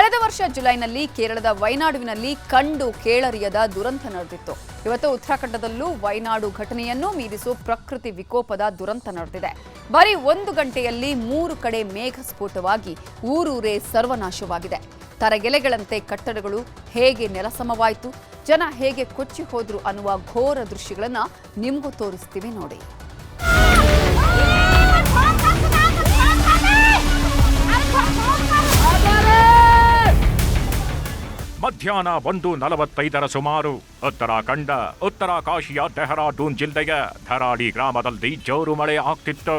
ಕಳೆದ ವರ್ಷ ಜುಲೈನಲ್ಲಿ ಕೇರಳದ ವೈನಾಡುವಿನಲ್ಲಿ ಕಂಡು ಕೇಳರಿಯದ ದುರಂತ ನಡೆದಿತ್ತು. ಇವತ್ತು ಉತ್ತರಾಖಂಡದಲ್ಲೂ ವೈನಾಡು ಘಟನೆಯನ್ನು ಮೀರಿಸುವ ಪ್ರಕೃತಿ ವಿಕೋಪದ ದುರಂತ ನಡೆದಿದೆ. ಬರೀ 1 ಗಂಟೆಯಲ್ಲಿ 3 ಕಡೆ ಮೇಘ ಸ್ಫೋಟವಾಗಿ ಊರೂರೇ ಸರ್ವನಾಶವಾಗಿದೆ. ತರಗೆಲೆಗಳಂತೆ ಕಟ್ಟಡಗಳು ಹೇಗೆ ನೆಲಸಮವಾಯಿತು, ಜನ ಹೇಗೆ ಕೊಚ್ಚಿ ಹೋದ್ರು ಅನ್ನುವ ಘೋರ ದೃಶ್ಯಗಳನ್ನು ನಿಮಗೂ ತೋರಿಸ್ತೀವಿ ನೋಡಿ. ಮಧ್ಯಾಹ್ನ 1:45 ಸುಮಾರು ಉತ್ತರಾಕಾಶಿಯ ಡೆಹರಾಡೂನ್ ಜಿಲ್ಲೆಯ ಧರಾಳಿ ಗ್ರಾಮದಲ್ಲಿ ಜೋರು ಮಳೆ ಆಗ್ತಿತ್ತು.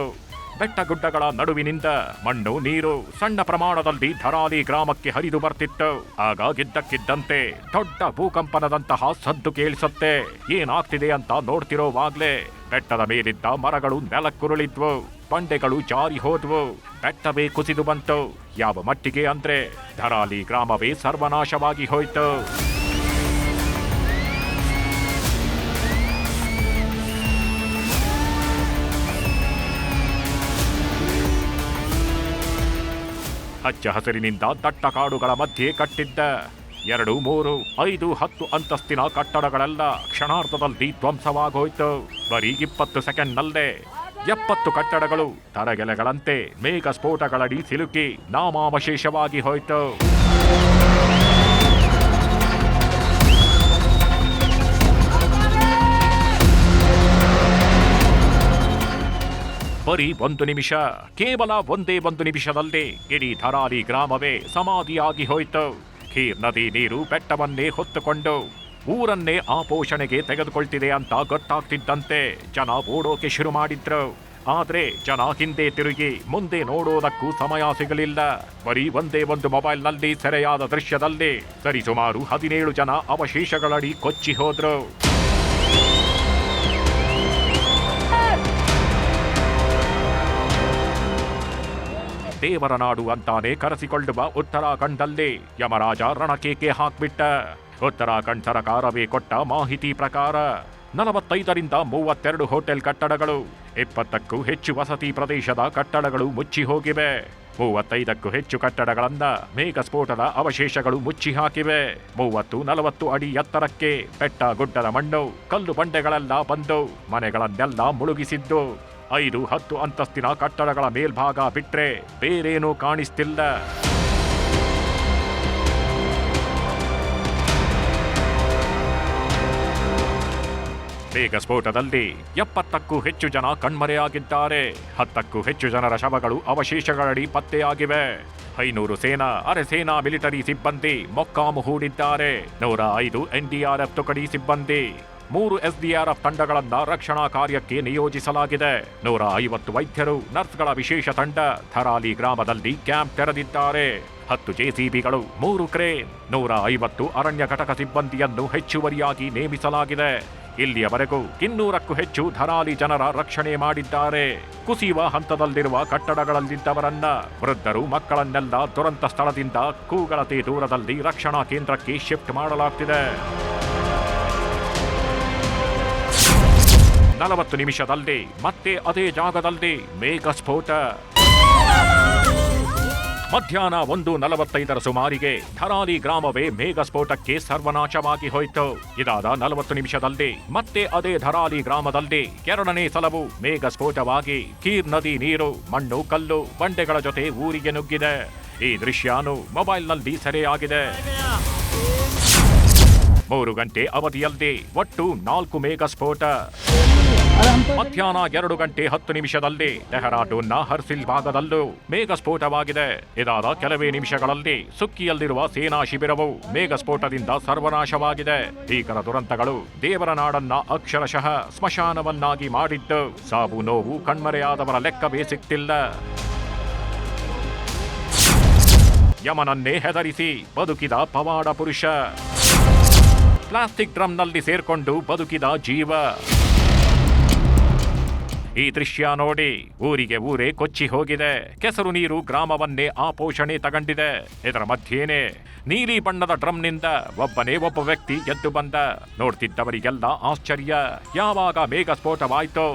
ಬೆಟ್ಟಗುಡ್ಡಗಳ ನಡುವಿನಿಂದ ಮಣ್ಣು ನೀರು ಸಣ್ಣ ಪ್ರಮಾಣದಲ್ಲಿ ಧರಾಳಿ ಗ್ರಾಮಕ್ಕೆ ಹರಿದು ಬರ್ತಿತ್ತು. ಆಗಾಗಿದ್ದಕ್ಕಿದ್ದಂತೆ ದೊಡ್ಡ ಭೂಕಂಪನದಂತಹ ಸದ್ದು ಕೇಳಿಸುತ್ತೆ. ಏನಾಗ್ತಿದೆ ಅಂತ ನೋಡ್ತಿರೋವಾಗ್ಲೇ ಬೆಟ್ಟದ ಮೇಲಿದ್ದ ಮರಗಳು ನೆಲಕ್ಕುರುಳಿದ್ವು, ಬಂಡೆಗಳು ಜಾರಿ ಹೋದ್ವು, ಬೆಟ್ಟವೇ ಕುಸಿದು ಬಂತು. ಯಾವ ಮಟ್ಟಿಗೆ ಅಂದ್ರೆ ಧರಾಳಿ ಗ್ರಾಮವೇ ಸರ್ವನಾಶವಾಗಿ ಹೋಯ್ತು. ಹಚ್ಚ ಹಸಿರಿನಿಂದ ದಟ್ಟ ಕಾಡುಗಳ ಮಧ್ಯೆ ಕಟ್ಟಿದ್ದ 2, 3, 5, 10 ಅಂತಸ್ತಿನ ಕಟ್ಟಡಗಳೆಲ್ಲ ಕ್ಷಣಾರ್ಧದಲ್ಲಿ ಧ್ವಂಸವಾಗೋಯ್ತು. ಬರೀ 20 ಸೆಕೆಂಡ್ನಲ್ಲೇ 70 ಕಟ್ಟಡಗಳು ತರಗೆಲೆಗಳಂತೆ ಮೇಘ ಸ್ಫೋಟಗಳಡಿ ಸಿಲುಕಿ ನಾಮಾವಶೇಷವಾಗಿ ಹೋಯ್ತು. ಬರೀ 1 ನಿಮಿಷ, ಕೇವಲ ಒಂದೇ 1 ನಿಮಿಷದಲ್ಲಿ ಇಡೀ ಧರಾಳಿ ಗ್ರಾಮವೇ ಸಮಾಧಿಯಾಗಿ ಹೋಯ್ತು. ಖೀರ್ ನದಿ ನೀರು ಬೆಟ್ಟವನ್ನೇ ಹೊತ್ತುಕೊಂಡು ಊರನ್ನೇ ಆಪೋಷಣೆಗೆ ತೆಗೆದುಕೊಳ್ತಿದೆ ಅಂತ ಗೊತ್ತಾಗ್ತಿದ್ದಂತೆ ಜನ ಓಡೋಕೆ ಶುರು ಮಾಡಿದ್ರು. ಆದ್ರೆ ಜನ ಹಿಂದೆ ತಿರುಗಿ ಮುಂದೆ ನೋಡೋದಕ್ಕೂ ಸಮಯ ಸಿಗಲಿಲ್ಲ. ಬರೀ ಒಂದೇ ಒಂದು ಮೊಬೈಲ್ನಲ್ಲಿ ಸೆರೆಯಾದ ದೃಶ್ಯದಲ್ಲಿ ಸರಿಸುಮಾರು 17 ಜನ ಅವಶೇಷಗಳಡಿ ಕೊಚ್ಚಿ ಹೋದ್ರು. ದೇವರ ನಾಡು ಅಂತಾನೆ ಕರೆಸಿಕೊಳ್ಳುವ ಉತ್ತರಾಖಂಡದಲ್ಲಿ ಯಮರಾಜ ರಣಕೇಕೆ ಹಾಕ್ಬಿಟ್ಟ. ಉತ್ತರಾಖಂಡ್ ಸರ್ಕಾರವೇ ಕೊಟ್ಟ ಮಾಹಿತಿ ಪ್ರಕಾರ 45ರಿಂದ 32 ಹೋಟೆಲ್ ಕಟ್ಟಡಗಳು, 20ಕ್ಕೂ ಹೆಚ್ಚು ವಸತಿ ಪ್ರದೇಶದ ಕಟ್ಟಡಗಳು ಮುಚ್ಚಿ ಹೋಗಿವೆ. 35ಕ್ಕೂ ಹೆಚ್ಚು ಕಟ್ಟಡಗಳನ್ನ ಮೇಘ ಸ್ಫೋಟದ ಅವಶೇಷಗಳು ಮುಚ್ಚಿ ಹಾಕಿವೆ. 30-40 ಅಡಿ ಎತ್ತರಕ್ಕೆ ಬೆಟ್ಟ ಗುಡ್ಡದ ಮಣ್ಣು ಕಲ್ಲು ಬಂಡೆಗಳೆಲ್ಲ ಬಂದು ಮನೆಗಳನ್ನೆಲ್ಲ ಮುಳುಗಿಸಿದ್ದು. 5-10 ಅಂತಸ್ತಿನ ಕಟ್ಟಡಗಳ ಮೇಲ್ಭಾಗ ಬಿಟ್ರೆ ಬೇರೇನೂ ಕಾಣಿಸ್ತಿಲ್ಲ. ಮೇಘ ಸ್ಫೋಟದಲ್ಲಿ 70ಕ್ಕೂ ಹೆಚ್ಚು ಜನ ಕಣ್ಮರೆಯಾಗಿದ್ದಾರೆ. 10ಕ್ಕೂ ಹೆಚ್ಚು ಜನರ ಶವಗಳು ಅವಶೇಷಗಳಡಿ ಪತ್ತೆಯಾಗಿವೆ. 500 ಸೇನಾ, ಅರೆ ಸೇನಾ ಮಿಲಿಟರಿ ಸಿಬ್ಬಂದಿ ಮೊಕ್ಕಾಮು ಹೂಡಿದ್ದಾರೆ. 105 NDRF ತುಕಡಿ ಸಿಬ್ಬಂದಿ, 3 SDRF ತಂಡಗಳನ್ನ ರಕ್ಷಣಾ ಕಾರ್ಯಕ್ಕೆ ನಿಯೋಜಿಸಲಾಗಿದೆ. 150 ವೈದ್ಯರು, ನರ್ಸ್ಗಳ ವಿಶೇಷ ತಂಡ ಧರಾಳಿ ಗ್ರಾಮದಲ್ಲಿ ಕ್ಯಾಂಪ್ ತೆರೆದಿದ್ದಾರೆ. 10 JCBಗಳು, 3 ಕ್ರೇನ್, 150 ಅರಣ್ಯ ಘಟಕ ಸಿಬ್ಬಂದಿಯನ್ನು ಹೆಚ್ಚುವರಿಯಾಗಿ ನೇಮಿಸಲಾಗಿದೆ. ಇಲ್ಲಿಯವರೆಗೂ 200ಕ್ಕೂ ಹೆಚ್ಚು ಧರಾಳಿ ಜನರ ರಕ್ಷಣೆ ಮಾಡಿದ್ದಾರೆ. ಕುಸಿಯುವ ಹಂತದಲ್ಲಿರುವ ಕಟ್ಟಡಗಳಲ್ಲಿದ್ದವರನ್ನ, ವೃದ್ಧರು, ಮಕ್ಕಳನ್ನೆಲ್ಲ ದುರಂತ ಸ್ಥಳದಿಂದ ಕೂಗಳತೆ ದೂರದಲ್ಲಿ ರಕ್ಷಣಾ ಕೇಂದ್ರಕ್ಕೆ ಶಿಫ್ಟ್ ಮಾಡಲಾಗ್ತಿದೆ. 40 ನಿಮಿಷದಲ್ಲಿ ಮತ್ತೆ ಅದೇ ಜಾಗದಲ್ಲಿ ಮೇಘ ಸ್ಫೋಟ. ಮಧ್ಯಾಹ್ನ 1:45 ಸುಮಾರಿಗೆ ಧರಾಳಿ ಗ್ರಾಮವೇ ಮೇಘ ಸ್ಫೋಟಕ್ಕೆ ಸರ್ವನಾಶವಾಗಿ ಹೋಯಿತು. ಇದಾದ 40 ನಿಮಿಷದಲ್ಲಿ ಮತ್ತೆ ಅದೇ ಧರಾಳಿ ಗ್ರಾಮದಲ್ಲಿ 2ನೇ ಸಲವೂ ಮೇಘ ಸ್ಫೋಟವಾಗಿ ಖೀರ್ ನದಿ ನೀರು ಮಣ್ಣು ಕಲ್ಲು ಬಂಡೆಗಳ ಜೊತೆ ಊರಿಗೆ ನುಗ್ಗಿದೆ. ಈ ದೃಶ್ಯನೂ ಮೊಬೈಲ್ನಲ್ಲಿ ಸೆರೆಯಾಗಿದೆ. 3 ಗಂಟೆ ಅವಧಿಯಲ್ಲಿ ಒಟ್ಟು 4 ಮೇಘ ಸ್ಫೋಟ. ಮಧ್ಯಾಹ್ನ 2 ಗಂಟೆ 10 ನಿಮಿಷದಲ್ಲಿ ಡೆಹರಾಡೂನ್ನ ಹರ್ಸಿಲ್ ಭಾಗದಲ್ಲೂ ಮೇಘ ಸ್ಫೋಟವಾಗಿದೆ. ಇದಾದ ಕೆಲವೇ ನಿಮಿಷಗಳಲ್ಲಿ ಸುಕ್ಕಿಯಲ್ಲಿರುವ ಸೇನಾ ಶಿಬಿರವು ಮೇಘ ಸ್ಫೋಟದಿಂದ ಸರ್ವನಾಶವಾಗಿದೆ. ಭೀಕರ ದುರಂತಗಳು ದೇವರ ನಾಡನ್ನ ಅಕ್ಷರಶಃ ಸ್ಮಶಾನವನ್ನಾಗಿ ಮಾಡಿದ್ದು, ಸಾವು ನೋವು ಕಣ್ಮರೆಯಾದವರ ಲೆಕ್ಕವೇ ಸಿಕ್ತಿಲ್ಲ. ಯಮನನ್ನೇ ಹೆದರಿಸಿ ಬದುಕಿದ ಪವಾಡ ಪುರುಷ, ಪ್ಲಾಸ್ಟಿಕ್ ಡ್ರಮ್ನಲ್ಲಿ ಸೇರ್ಕೊಂಡು ಬದುಕಿದ ಜೀವ. ಈ ದೃಶ್ಯ ನೋಡಿ ಊರಿಗೆ ಊರೇ ಕೊಚ್ಚಿ ಹೋಗಿದೆ. ಕೆಸರು ನೀರು ಗ್ರಾಮವನ್ನೇ ಆಪೋಷಣೆ ತಗೊಂಡಿದೆ. ಇದರ ಮಧ್ಯೇನೆ ನೀಲಿ ಬಣ್ಣದ ಡ್ರಮ್ನಿಂದ ಒಬ್ಬ ವ್ಯಕ್ತಿ ಎದ್ದು ಬಂದ. ನೋಡ್ತಿದ್ದವರಿಗೆಲ್ಲ ಆಶ್ಚರ್ಯ. ಯಾವಾಗ ಮೇಘ ಸ್ಫೋಟವಾಯ್ತೋ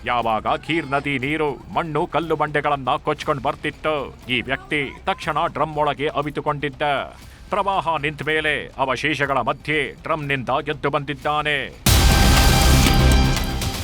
ಯಾವಾಗ ಖೀರ್ ನದಿ ನೀರು ಮಣ್ಣು ಕಲ್ಲು ಬಂಡೆಗಳನ್ನ ಕೊಚ್ಕೊಂಡು ಬರ್ತಿತ್ತು, ಈ ವ್ಯಕ್ತಿ ತಕ್ಷಣ ಡ್ರಮ್ ಒಳಗೆ ಅವಿತುಕೊಂಡಿದ್ದ. ಪ್ರವಾಹ ನಿಂತ ಮೇಲೆ ಅವಶೇಷಗಳ ಮಧ್ಯೆ ಡ್ರಮ್ನಿಂದ ಎದ್ದು ಬಂದಿದ್ದಾನೆ.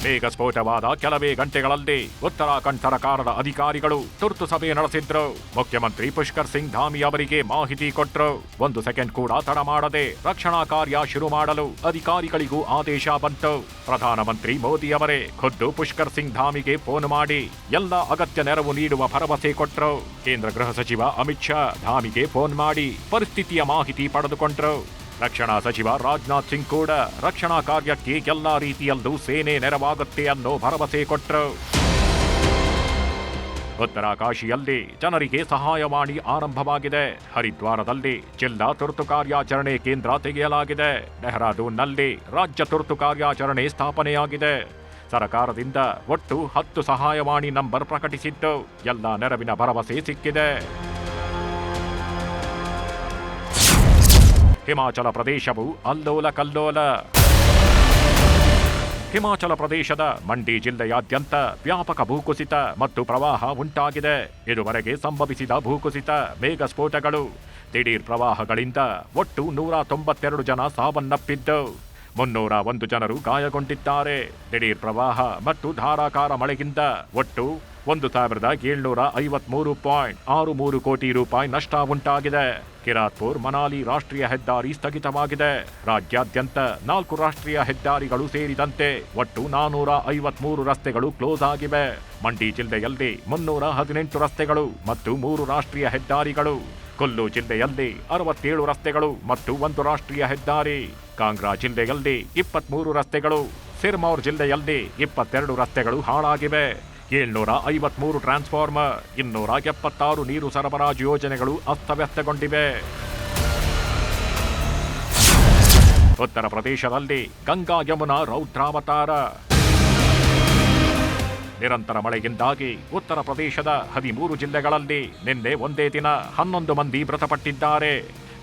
ಬೇಗ ಸ್ಫೋಟವಾದ ಕೆಲವೇ ಗಂಟೆಗಳಲ್ಲಿ ಉತ್ತರಾಖಂಡ್ ಸರ್ಕಾರದ ಅಧಿಕಾರಿಗಳು ತುರ್ತು ಸಭೆ ನಡೆಸಿದ್ರು. ಮುಖ್ಯಮಂತ್ರಿ ಪುಷ್ಕರ್ ಸಿಂಗ್ ಧಾಮಿ ಅವರಿಗೆ ಮಾಹಿತಿ ಕೊಟ್ರು. 1 ಸೆಕೆಂಡ್ ಕೂಡ ತಡ ಮಾಡದೆ ರಕ್ಷಣಾ ಕಾರ್ಯ ಶುರು ಮಾಡಲು ಅಧಿಕಾರಿಗಳಿಗೂ ಆದೇಶ ಬಂತು. ಪ್ರಧಾನಮಂತ್ರಿ ಮೋದಿ ಅವರೇ ಖುದ್ದು ಪುಷ್ಕರ್ ಸಿಂಗ್ ಧಾಮಿಗೆ ಫೋನ್ ಮಾಡಿ ಎಲ್ಲ ಅಗತ್ಯ ನೆರವು ನೀಡುವ ಭರವಸೆ ಕೊಟ್ರು. ಕೇಂದ್ರ ಗೃಹ ಸಚಿವ ಅಮಿತ್ ಶಾ ಧಾಮಿಗೆ ಫೋನ್ ಮಾಡಿ ಪರಿಸ್ಥಿತಿಯ ಮಾಹಿತಿ ಪಡೆದುಕೊಂಡ್ರು. ರಕ್ಷಣಾ ಸಚಿವ ರಾಜನಾಥ್ ಸಿಂಗ್ ಕೂಡ ರಕ್ಷಣಾ ಕಾರ್ಯಕ್ಕೆ ಎಲ್ಲಾ ರೀತಿಯಲ್ಲೂ ಸೇನೆ ನೆರವಾಗುತ್ತೆ ಅನ್ನೋ ಭರವಸೆ ಕೊಟ್ರು. ಉತ್ತರಾಕಾಶಿಯಲ್ಲಿ ಜನರಿಗೆ ಸಹಾಯವಾಣಿ ಆರಂಭವಾಗಿದೆ. ಹರಿದ್ವಾರದಲ್ಲಿ ಜಿಲ್ಲಾ ತುರ್ತು ಕಾರ್ಯಾಚರಣೆ ಕೇಂದ್ರ ತೆಗೆಯಲಾಗಿದೆ. ಡೆಹ್ರಾಡೂನ್ನಲ್ಲಿ ರಾಜ್ಯ ತುರ್ತು ಕಾರ್ಯಾಚರಣೆ ಸ್ಥಾಪನೆಯಾಗಿದೆ. ಸರ್ಕಾರದಿಂದ ಒಟ್ಟು 10 ಸಹಾಯವಾಣಿ ನಂಬರ್ ಪ್ರಕಟಿಸಿದ್ದು ಎಲ್ಲ ನೆರವಿನ ಭರವಸೆ ಸಿಕ್ಕಿದೆ. ಹಿಮಾಚಲ ಪ್ರದೇಶವು ಅಲ್ಲೋಲ ಕಲ್ಲೋಲ. ಹಿಮಾಚಲ ಪ್ರದೇಶದ ಮಂಡಿ ಜಿಲ್ಲೆಯಾದ್ಯಂತ ವ್ಯಾಪಕ ಭೂಕುಸಿತ ಮತ್ತು ಪ್ರವಾಹ ಉಂಟಾಗಿದೆ. ಇದುವರೆಗೆ ಸಂಭವಿಸಿದ ಭೂಕುಸಿತ, ಮೇಘಸ್ಫೋಟಗಳು, ದಿಢೀರ್ ಪ್ರವಾಹಗಳಿಂದ ಒಟ್ಟು 192 ಜನ ಸಾವನ್ನಪ್ಪಿದ್ದು 301 ಜನರು ಗಾಯಗೊಂಡಿದ್ದಾರೆ. ದಿಢೀರ್ ಪ್ರವಾಹ ಮತ್ತು ಧಾರಾಕಾರ ಮಳೆಯಿಂದ ಒಟ್ಟು 1,753.63 ಕೋಟಿ ರೂಪಾಯಿ ನಷ್ಟ ಉಂಟಾಗಿದೆ. ಕಿರಾತ್ಪುರ್ ಮನಾಲಿ ರಾಷ್ಟ್ರೀಯ ಹೆದ್ದಾರಿ ಸ್ಥಗಿತವಾಗಿದೆ. ರಾಜ್ಯಾದ್ಯಂತ 4 ರಾಷ್ಟ್ರೀಯ ಹೆದ್ದಾರಿಗಳು ಸೇರಿದಂತೆ ಒಟ್ಟು 453 ರಸ್ತೆಗಳು ಕ್ಲೋಸ್ ಆಗಿವೆ. ಮಂಡಿ ಜಿಲ್ಲೆಯಲ್ಲಿ 318 ರಸ್ತೆಗಳು ಮತ್ತು 3 ರಾಷ್ಟ್ರೀಯ ಹೆದ್ದಾರಿಗಳು. ಕುಲ್ಲು ಜಿಲ್ಲೆಯಲ್ಲಿ 67 ರಸ್ತೆಗಳು ಮತ್ತು 1 ರಾಷ್ಟ್ರೀಯ ಹೆದ್ದಾರಿ. ಕಾಂಗ್ರಾ ಜಿಲ್ಲೆಯಲ್ಲಿ 23 ರಸ್ತೆಗಳು. ಸಿರ್ಮೌರ್ ಜಿಲ್ಲೆಯಲ್ಲಿ 22 ರಸ್ತೆಗಳು ಹಾಳಾಗಿವೆ. 753 ಟ್ರಾನ್ಸ್ಫಾರ್ಮರ್, 276 ನೀರು ಸರಬರಾಜು ಯೋಜನೆಗಳು ಅಸ್ತವ್ಯಸ್ತಗೊಂಡಿವೆ. ಉತ್ತರ ಪ್ರದೇಶದಲ್ಲಿ ಗಂಗಾ ಯಮುನಾ ರೌದ್ರಾವತಾರ. ನಿರಂತರ ಮಳೆಯಿಂದಾಗಿ ಉತ್ತರ ಪ್ರದೇಶದ 13 ಜಿಲ್ಲೆಗಳಲ್ಲಿ ನಿನ್ನೆ ಒಂದೇ ದಿನ 11 ಮಂದಿ ಮೃತಪಟ್ಟಿದ್ದಾರೆ.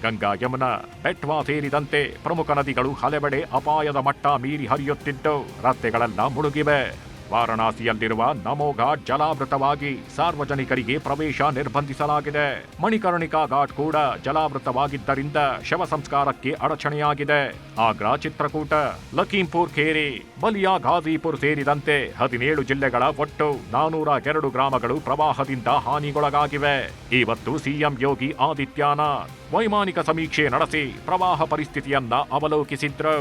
ಗಂಗಾ ಯಮುನಾ ಬೆಟ್ವಾ ಸೇರಿದಂತೆ ಪ್ರಮುಖ ನದಿಗಳು ಹಲವೆಡೆ ಅಪಾಯದ ಮಟ್ಟ ಮೀರಿ ಹರಿಯುತ್ತಿದ್ದು ರಸ್ತೆಗಳೆಲ್ಲ ಮುಳುಗಿವೆ. ವಾರಣಾಸಿಯಲ್ಲಿರುವ ನಮೋ ಘಾಟ್ ಜಲಾವೃತವಾಗಿ ಸಾರ್ವಜನಿಕರಿಗೆ ಪ್ರವೇಶ ನಿರ್ಬಂಧಿಸಲಾಗಿದೆ. ಮಣಿಕರ್ಣಿಕಾ ಘಾಟ್ ಕೂಡ ಜಲಾವೃತವಾಗಿದ್ದರಿಂದ ಶವ ಸಂಸ್ಕಾರಕ್ಕೆ ಅಡಚಣೆಯಾಗಿದೆ. ಆಗ್ರಾ, ಚಿತ್ರಕೂಟ, ಲಖೀಂಪುರ್ ಖೇರಿ, ಬಲಿಯಾ, ಘಾಜಿಪುರ್ ಸೇರಿದಂತೆ 17 ಜಿಲ್ಲೆಗಳ ಒಟ್ಟು 402 ಗ್ರಾಮಗಳು ಪ್ರವಾಹದಿಂದ ಹಾನಿಗೊಳಗಾಗಿವೆ. ಇವತ್ತು ಸಿಎಂ ಯೋಗಿ ಆದಿತ್ಯನಾಥ್ ವೈಮಾನಿಕ ಸಮೀಕ್ಷೆ ನಡೆಸಿ ಪ್ರವಾಹ ಪರಿಸ್ಥಿತಿಯನ್ನ ಅವಲೋಕಿಸಿದ್ರು.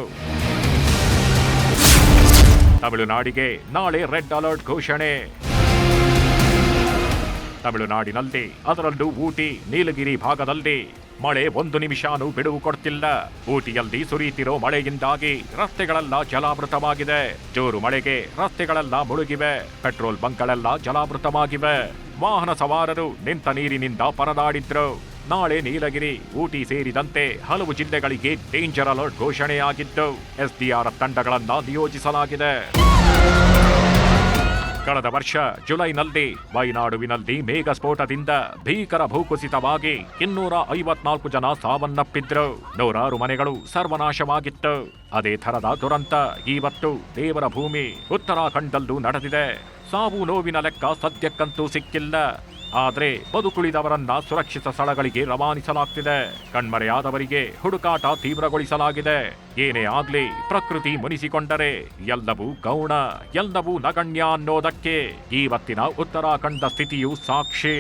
ತಮಿಳುನಾಡಿಗೆ ನಾಳೆ ರೆಡ್ ಅಲರ್ಟ್ ಘೋಷಣೆ. ತಮಿಳುನಾಡಿನಲ್ಲಿ ಅದರಲ್ಲೂ ಊಟಿ, ನೀಲಗಿರಿ ಭಾಗದಲ್ಲಿ ಮಳೆ 1 ನಿಮಿಷನೂ ಬಿಡುವು ಕೊಡ್ತಿಲ್ಲ. ಊಟಿಯಲ್ಲಿ ಸುರಿಯುತ್ತಿರೋ ಮಳೆಯಿಂದಾಗಿ ರಸ್ತೆಗಳೆಲ್ಲ ಜಲಾವೃತವಾಗಿದೆ. ಜೋರು ಮಳೆಗೆ ರಸ್ತೆಗಳೆಲ್ಲ ಮುಳುಗಿವೆ. ಪೆಟ್ರೋಲ್ ಬಂಕ್ಗಳೆಲ್ಲ ಜಲಾವೃತವಾಗಿವೆ. ವಾಹನ ಸವಾರರು ನಿಂತ ನೀರಿನಿಂದ ಪರದಾಡಿದ್ರು. ನಾಳೆ ನೀಲಗಿರಿ, ಊಟಿ ಸೇರಿದಂತೆ ಹಲವು ಜಿಲ್ಲೆಗಳಿಗೆ ಡೇಂಜರ್ ಅಲರ್ಟ್ ಘೋಷಣೆಯಾಗಿದ್ದು ಎಸ್ಡಿಆರ್ಎಫ್ ತಂಡಗಳನ್ನ ನಿಯೋಜಿಸಲಾಗಿದೆ. ಕಳೆದ ವರ್ಷ ಜುಲೈನಲ್ಲಿ ವಯನಾಡುವಿನಲ್ಲಿ ಮೇಘಸ್ಫೋಟದಿಂದ ಭೀಕರ ಭೂಕುಸಿತವಾಗಿ 254 ಜನ ಸಾವನ್ನಪ್ಪಿದ್ರು. 100 ಮನೆಗಳು ಸರ್ವನಾಶವಾಗಿತ್ತು. ಅದೇ ಥರದ ದುರಂತ ಇವತ್ತು ದೇವರ ಭೂಮಿ ಉತ್ತರಾಖಂಡದಲ್ಲೂ ನಡೆದಿದೆ. ಸಾವು ನೋವಿನ ಲೆಕ್ಕ ಸದ್ಯಕ್ಕಂತೂ ಸಿಕ್ಕಿಲ್ಲ. ಆದರೆ ಬದುಕುಳಿದವರನ್ನ ಸುರಕ್ಷಿತ ಸ್ಥಳಗಳಿಗೆ ರವಾನಿಸಲಾಗ್ತಿದೆ. ಕಣ್ಮರೆಯಾದವರಿಗೆ ಹುಡುಕಾಟ ತೀವ್ರಗೊಳಿಸಲಾಗಿದೆ. ಏನೇ ಆಗ್ಲಿ ಪ್ರಕೃತಿ ಮುನಿಸಿಕೊಂಡರೆ ಎಲ್ಲವೂ ಗೌಣ, ಎಲ್ಲವೂ ನಗಣ್ಯ ಅನ್ನೋದಕ್ಕೆ ಇವತ್ತಿನ ಉತ್ತರಾಖಂಡ ಸ್ಥಿತಿಯು ಸಾಕ್ಷಿ.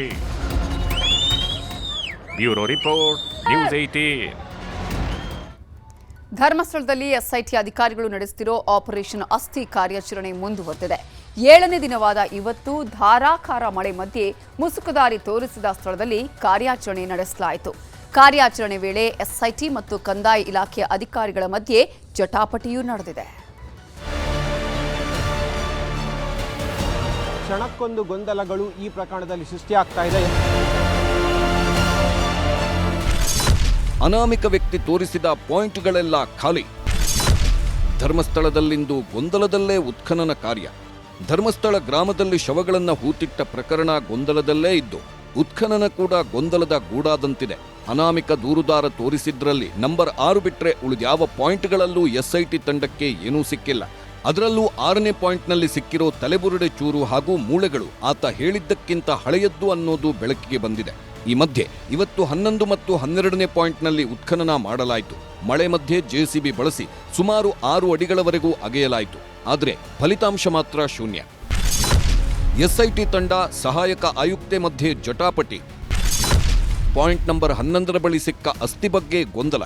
Bureau report, news 18. ಧರ್ಮಸ್ಥಳದಲ್ಲಿ ಎಸ್ಐಟಿ ಅಧಿಕಾರಿಗಳು ನಡೆಸುತ್ತಿರೋ ಆಪರೇಷನ್ ಅಸ್ಥಿ ಕಾರ್ಯಾಚರಣೆ ಮುಂದುವರೆದಿದೆ. 7ನೇ ದಿನವಾದ ಇವತ್ತು ಧಾರಾಕಾರ ಮಳೆ ಮಧ್ಯೆ ಮುಸುಕುದಾರಿ ತೋರಿಸಿದ ಸ್ಥಳದಲ್ಲಿ ಕಾರ್ಯಾಚರಣೆ ನಡೆಸಲಾಯಿತು. ಕಾರ್ಯಾಚರಣೆ ವೇಳೆ ಎಸ್ಐಟಿ ಮತ್ತು ಕಂದಾಯ ಇಲಾಖೆಯ ಅಧಿಕಾರಿಗಳ ಮಧ್ಯೆ ಜಟಾಪಟಿಯೂ ನಡೆದಿದೆ. ಕ್ಷಣಕ್ಕೊಂದು ಗೊಂದಲಗಳು ಈ ಪ್ರಕರಣದಲ್ಲಿ ಸೃಷ್ಟಿಯಾಗ್ತಾ ಇದೆ. ಅನಾಮಿಕ ವ್ಯಕ್ತಿ ತೋರಿಸಿದ ಪಾಯಿಂಟ್ಗಳೆಲ್ಲ ಖಾಲಿ. ಧರ್ಮಸ್ಥಳದಲ್ಲಿಂದು ಗೊಂದಲದಲ್ಲೇ ಉತ್ಖನನ ಕಾರ್ಯ. ಧರ್ಮಸ್ಥಳ ಗ್ರಾಮದಲ್ಲಿ ಶವಗಳನ್ನ ಹೂತಿಟ್ಟ ಪ್ರಕರಣ ಗೊಂದಲದಲ್ಲೇ ಇದ್ದು ಉತ್ಖನನ ಕೂಡ ಗೊಂದಲದ ಗೂಡಾದಂತಿದೆ. ಅನಾಮಿಕ ದೂರುದಾರ ತೋರಿಸಿದ್ರಲ್ಲಿ ನಂಬರ್ 6 ಬಿಟ್ರೆ ಉಳಿದ್ಯಾವ ಪಾಯಿಂಟ್ಗಳಲ್ಲೂ ಎಸ್ಐಟಿ ತಂಡಕ್ಕೆ ಏನೂ ಸಿಕ್ಕಿಲ್ಲ. ಅದರಲ್ಲೂ 6ನೇ ಪಾಯಿಂಟ್ನಲ್ಲಿ ಸಿಕ್ಕಿರೋ ತಲೆಬುರುಡೆ ಚೂರು ಹಾಗೂ ಮೂಳೆಗಳು ಆತ ಹೇಳಿದ್ದಕ್ಕಿಂತ ಹಳೆಯದ್ದು ಅನ್ನೋದು ಬೆಳಕಿಗೆ ಬಂದಿದೆ. ಈ ಮಧ್ಯೆ ಇವತ್ತು 11 ಮತ್ತು 12ನೇ ಪಾಯಿಂಟ್ನಲ್ಲಿ ಉತ್ಖನನ ಮಾಡಲಾಯಿತು. ಮಳೆ ಮಧ್ಯೆ ಜೆಸಿಬಿ ಬಳಸಿ ಸುಮಾರು 6 ಅಡಿಗಳವರೆಗೂ ಅಗೆಯಲಾಯಿತು. ಆದರೆ ಫಲಿತಾಂಶ ಮಾತ್ರ ಶೂನ್ಯ. ಎಸ್ಐಟಿ ತಂಡ ಸಹಾಯಕ ಆಯುಕ್ತೆ ಮಧ್ಯೆ ಜಟಾಪಟಿ. ಪಾಯಿಂಟ್ ನಂಬರ್ 11ರ ಬಳಿ ಸಿಕ್ಕ ಅಸ್ಥಿ ಬಗ್ಗೆ ಗೊಂದಲ.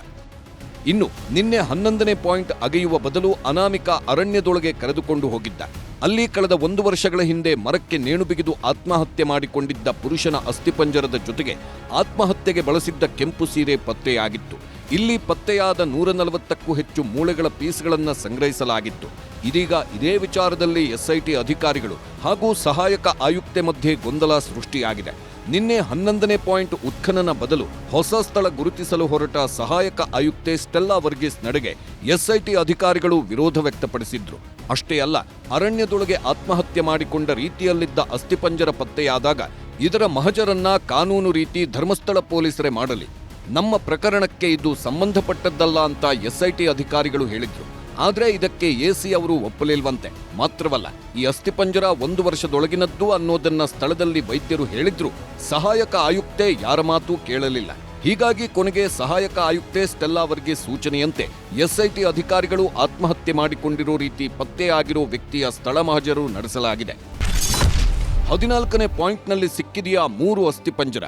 ಇನ್ನು ನಿನ್ನೆ 11ನೇ ಪಾಯಿಂಟ್ ಅಗೆಯುವ ಬದಲು ಅನಾಮಿಕ ಅರಣ್ಯದೊಳಗೆ ಕರೆದುಕೊಂಡು ಹೋಗಿದ್ದ. ಅಲ್ಲಿ ಕಳೆದ 1 ವರ್ಷಗಳ ಹಿಂದೆ ಮರಕ್ಕೆ ನೇಣು ಬಿಗಿದು ಆತ್ಮಹತ್ಯೆ ಮಾಡಿಕೊಂಡಿದ್ದ ಪುರುಷನ ಅಸ್ಥಿಪಂಜರದ ಜೊತೆಗೆ ಆತ್ಮಹತ್ಯೆಗೆ ಬಳಸಿದ್ದ ಕೆಂಪು ಸೀರೆ ಪತ್ತೆಯಾಗಿತ್ತು. ಇಲ್ಲಿ ಪತ್ತೆಯಾದ 140ಕ್ಕೂ ಹೆಚ್ಚು ಮೂಳೆಗಳ ಪೀಸ್ಗಳನ್ನು ಸಂಗ್ರಹಿಸಲಾಗಿತ್ತು. ಇದೀಗ ಇದೇ ವಿಚಾರದಲ್ಲಿ ಎಸ್ಐಟಿ ಅಧಿಕಾರಿಗಳು ಹಾಗೂ ಸಹಾಯಕ ಆಯುಕ್ತೆ ಮಧ್ಯೆ ಗೊಂದಲ ಸೃಷ್ಟಿಯಾಗಿದೆ. ನಿನ್ನೆ 11ನೇ ಪಾಯಿಂಟ್ ಉತ್ಖನನ ಬದಲು ಹೊಸ ಸ್ಥಳ ಗುರುತಿಸಲು ಹೊರಟ ಸಹಾಯಕ ಆಯುಕ್ತೆ ಸ್ಟೆಲ್ಲಾ ವರ್ಗೀಸ್ ನಡೆಗೆ ಎಸ್ಐಟಿ ಅಧಿಕಾರಿಗಳು ವಿರೋಧ ವ್ಯಕ್ತಪಡಿಸಿದ್ರು. ಅಷ್ಟೇ ಅಲ್ಲ, ಅರಣ್ಯದೊಳಗೆ ಆತ್ಮಹತ್ಯೆ ಮಾಡಿಕೊಂಡ ರೀತಿಯಲ್ಲಿದ್ದ ಅಸ್ಥಿಪಂಜರ ಪತ್ತೆಯಾದಾಗ ಇದರ ಮಹಜರನ್ನ ಕಾನೂನು ರೀತಿ ಧರ್ಮಸ್ಥಳ ಪೊಲೀಸರೇ ಮಾಡಲಿ, ನಮ್ಮ ಪ್ರಕರಣಕ್ಕೆ ಇದು ಸಂಬಂಧಪಟ್ಟದ್ದಲ್ಲ ಅಂತ ಎಸ್ಐಟಿ ಅಧಿಕಾರಿಗಳು ಹೇಳಿದ್ರು. ಆದ್ರೆ ಇದಕ್ಕೆ ಎಸಿ ಅವರು ಒಪ್ಪಲಿಲ್ವಂತೆ. ಮಾತ್ರವಲ್ಲ, ಈ ಅಸ್ಥಿಪಂಜರ 1 ವರ್ಷದೊಳಗಿನದ್ದು ಅನ್ನೋದನ್ನ ಸ್ಥಳದಲ್ಲಿ ವೈದ್ಯರು ಹೇಳಿದ್ರು. ಸಹಾಯಕ ಆಯುಕ್ತೆ ಯಾರ ಮಾತು ಕೇಳಲಿಲ್ಲ. ಹೀಗಾಗಿ ಕೊನೆಗೆ ಸಹಾಯಕ ಆಯುಕ್ತೆ ಸ್ಟೆಲ್ಲಾ ವರ್ಗೀಸ್ ಸೂಚನೆಯಂತೆ ಎಸ್ಐಟಿ ಅಧಿಕಾರಿಗಳು ಆತ್ಮಹತ್ಯೆ ಮಾಡಿಕೊಂಡಿರೋ ರೀತಿ ಪತ್ತೆಯಾಗಿರೋ ವ್ಯಕ್ತಿಯ ಸ್ಥಳ ಮಹಜರು ನಡೆಸಲಾಗಿದೆ. 14ನೇ ಪಾಯಿಂಟ್ನಲ್ಲಿ ಸಿಕ್ಕಿದೆಯಾ 3 ಅಸ್ಥಿಪಂಜರ.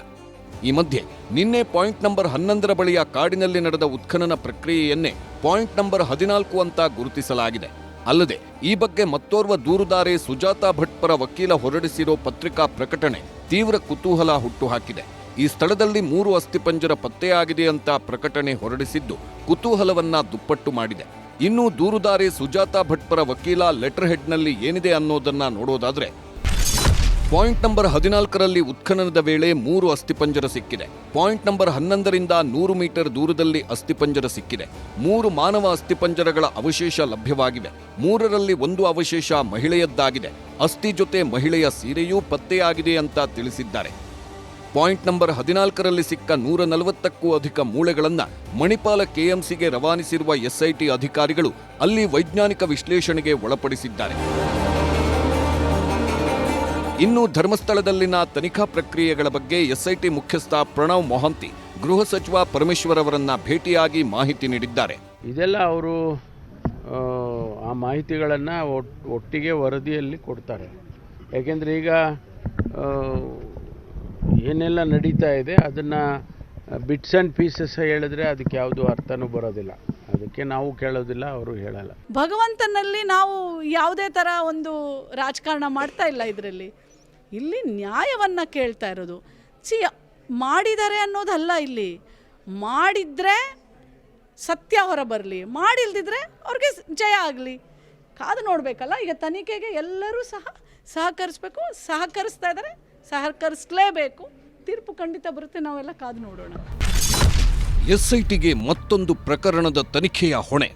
ಈ ಮಧ್ಯೆ ನಿನ್ನೆ ಪಾಯಿಂಟ್ ನಂಬರ್ 11ರ ಬಳಿಯ ಕಾಡಿನಲ್ಲಿ ನಡೆದ ಉತ್ಖನನ ಪ್ರಕ್ರಿಯೆಯನ್ನೇ ಪಾಯಿಂಟ್ ನಂಬರ್ 14 ಅಂತ ಗುರುತಿಸಲಾಗಿದೆ. ಅಲ್ಲದೆ ಈ ಬಗ್ಗೆ ಮತ್ತೋರ್ವ ದೂರುದಾರೆ ಸುಜಾತಾ ಭಟ್ ಪರ ವಕೀಲ ಹೊರಡಿಸಿರೋ ಪತ್ರಿಕಾ ಪ್ರಕಟಣೆ ತೀವ್ರ ಕುತೂಹಲ ಹುಟ್ಟುಹಾಕಿದೆ. ಈ ಸ್ಥಳದಲ್ಲಿ 3 ಅಸ್ಥಿಪಂಜರ ಪತ್ತೆಯಾಗಿದೆ ಅಂತ ಪ್ರಕಟಣೆ ಹೊರಡಿಸಿದ್ದು ಕುತೂಹಲವನ್ನ ದುಪ್ಪಟ್ಟು ಮಾಡಿದೆ. ಇನ್ನು ದೂರುದಾರೆ ಸುಜಾತಾ ಭಟ್ ಪರ ವಕೀಲ ಲೆಟರ್ ಹೆಡ್ನಲ್ಲಿ ಏನಿದೆ ಅನ್ನೋದನ್ನ ನೋಡೋದಾದ್ರೆ, ಪಾಯಿಂಟ್ ನಂಬರ್ 14ರಲ್ಲಿ ಉತ್ಖನನದ ವೇಳೆ 3 ಅಸ್ಥಿಪಂಜರ ಸಿಕ್ಕಿದೆ. ಪಾಯಿಂಟ್ ನಂಬರ್ 11ರಿಂದ 100 ಮೀಟರ್ ದೂರದಲ್ಲಿ ಅಸ್ಥಿಪಂಜರ ಸಿಕ್ಕಿದೆ. 3 ಮಾನವ ಅಸ್ಥಿಪಂಜರಗಳ ಅವಶೇಷ ಲಭ್ಯವಾಗಿವೆ. 3ರಲ್ಲಿ 1 ಅವಶೇಷ ಮಹಿಳೆಯದ್ದಾಗಿದೆ. ಅಸ್ಥಿ ಜೊತೆ ಮಹಿಳೆಯ ಸೀರೆಯೂ ಪತ್ತೆಯಾಗಿದೆ ಅಂತ ತಿಳಿಸಿದ್ದಾರೆ. ಪಾಯಿಂಟ್ ನಂಬರ್ 14ರಲ್ಲಿ ಸಿಕ್ಕ 140ಕ್ಕೂ ಅಧಿಕ ಮೂಳೆಗಳನ್ನು ಮಣಿಪಾಲ ಕೆಎಂಸಿಗೆ ರವಾನಿಸಿರುವ ಎಸ್ಐಟಿ ಅಧಿಕಾರಿಗಳು ಅಲ್ಲಿ ವೈಜ್ಞಾನಿಕ ವಿಶ್ಲೇಷಣೆಗೆ ಒಳಪಡಿಸಿದ್ದಾರೆ. ಇನ್ನು ಧರ್ಮಸ್ಥಳದಲ್ಲಿನ ತನಿಖಾ ಪ್ರಕ್ರಿಯೆಗಳ ಬಗ್ಗೆ ಎಸ್ಐಟಿ ಮುಖ್ಯಸ್ಥ ಪ್ರಣವ್ ಮೊಹಾಂತಿ ಗೃಹ ಸಚಿವ ಪರಮೇಶ್ವರ್ ಅವರನ್ನ ಭೇಟಿಯಾಗಿ ಮಾಹಿತಿ ನೀಡಿದ್ದಾರೆ. ಇದೆಲ್ಲ ಅವರು ಆ ಮಾಹಿತಿಗಳನ್ನು ಒಟ್ಟಿಗೆ ವರದಿಯಲ್ಲಿ ಕೊಡ್ತಾರೆ. ಯಾಕೆಂದರೆ ಈಗ ಏನೆಲ್ಲ ನಡೀತಾ ಇದೆ ಅದನ್ನು ಬಿಟ್ಸ್ ಆ್ಯಂಡ್ ಪೀಸಸ್ ಹೇಳಿದ್ರೆ ಅದಕ್ಕೆ ಯಾವುದು ಅರ್ಥನೂ ಬರೋದಿಲ್ಲ. ಅದಕ್ಕೆ ನಾವು ಕೇಳೋದಿಲ್ಲ, ಅವರು ಹೇಳಲ್ಲ. ಭಗವಂತನಲ್ಲಿ ನಾವು ಯಾವುದೇ ಥರ ಒಂದು ರಾಜಕಾರಣ ಮಾಡ್ತಾ ಇಲ್ಲ. ಇಲ್ಲಿ ನ್ಯಾಯವನ್ನು ಕೇಳ್ತಾ ಇರೋದು. ಮಾಡಿದ್ದಾರೆ ಅನ್ನೋದಲ್ಲ, ಇಲ್ಲಿ ಮಾಡಿದರೆ ಸತ್ಯ ಹೊರ ಬರಲಿ, ಮಾಡಿಲ್ದಿದ್ರೆ ಅವ್ರಿಗೆ ಜಯ ಆಗಲಿ. ಕಾದು ನೋಡಬೇಕಲ್ಲ. ಈಗ ತನಿಖೆಗೆ ಎಲ್ಲರೂ ಸಹಕರಿಸಬೇಕು, ಸಹಕರಿಸ್ತಾ ಇದ್ದಾರೆ, ಸಹಕರಿಸಲೇಬೇಕು. ತೀರ್ಪು ಖಂಡಿತ ಬರುತ್ತೆ, ನಾವೆಲ್ಲ ಕಾದು ನೋಡೋಣ. ಎಸ್ಐಟಿಗೆ ಮತ್ತೊಂದು ಪ್ರಕರಣದ ತನಿಖೆಯ ಹೊಣೆ.